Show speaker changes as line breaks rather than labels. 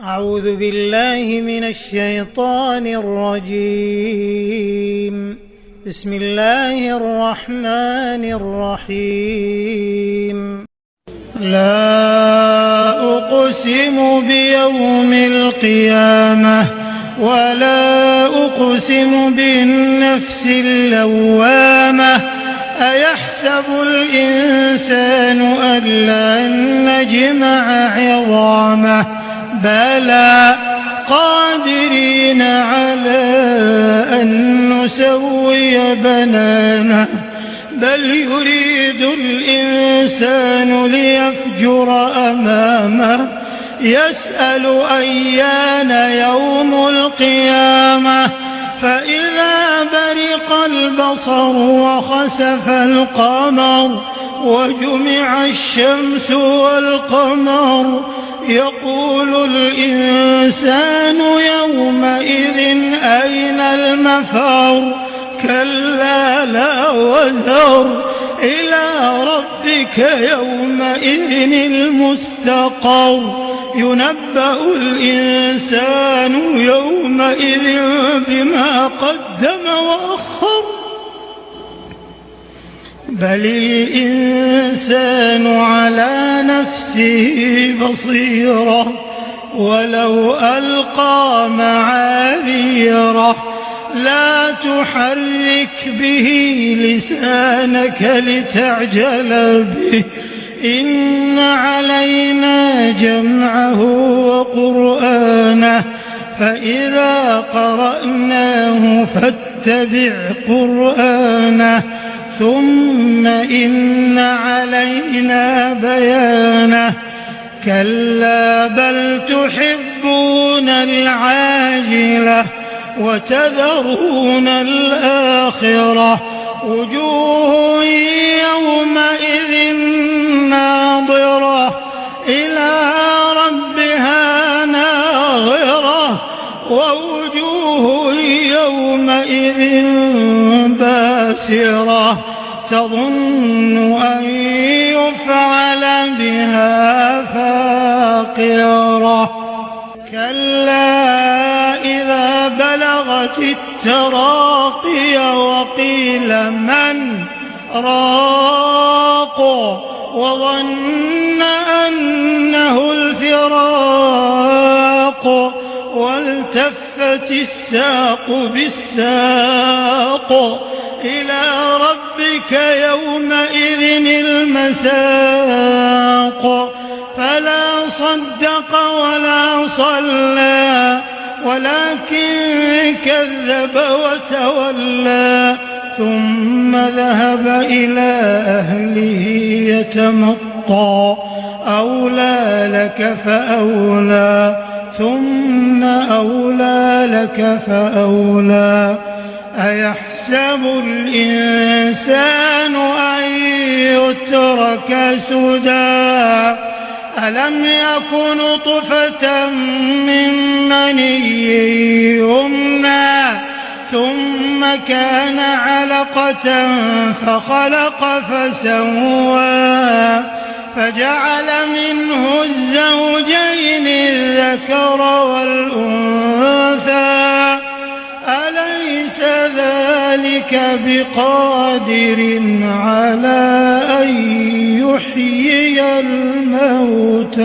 أعوذ بالله من الشيطان الرجيم. بسم الله الرحمن الرحيم. لا أقسم بيوم القيامة ولا أقسم بالنفس اللوامة أيحسب الإنسان أن لن نجمع عظامه بلى قادرين على أن نسوي بنانه بل يريد الإنسان ليفجر أمامه يسأل أيان يوم القيامة فإذا برق البصر وخسف القمر وجمع الشمس والقمر يقول الإنسان يومئذ أين المفر كلا لا وزر إلى ربك يومئذ المستقر ينبأ الإنسان يومئذ بما قدم وأخر بل الإنسان على نفسه بصيرة ولو ألقى معاذيره لا تحرك به لسانك لتعجل به إن علينا جمعه وقرآنه فإذا قرأناه فاتبع قرآنه ثم إن علينا بيانه كلا بل تحبون العاجلة وتذرون الآخرة وجوه يومئذ ناظرة إلى ربها ناظرة ووجوه يومئذ باسرة تظن أن يفعل بها فاقرة كلا إذا بلغت التراقي وقيل من راق وظن أنه الفراق والتفت الساق بالساق إلى ربك يومئذ المساق فلا صدق ولا صلى ولكن كذب وتولى ثم ذهب إلى أهله يتمطى أولى لك فأولى ثم أولى لك فأولى أيحسب الإنسان أن يترك سدى ألم يك نطفة من مني يمنى ثم كان علقة فخلق فسوى فجعل منه الزوجين الذكر والأنثى أليس ذلك بقادر على أن يحيي الموتى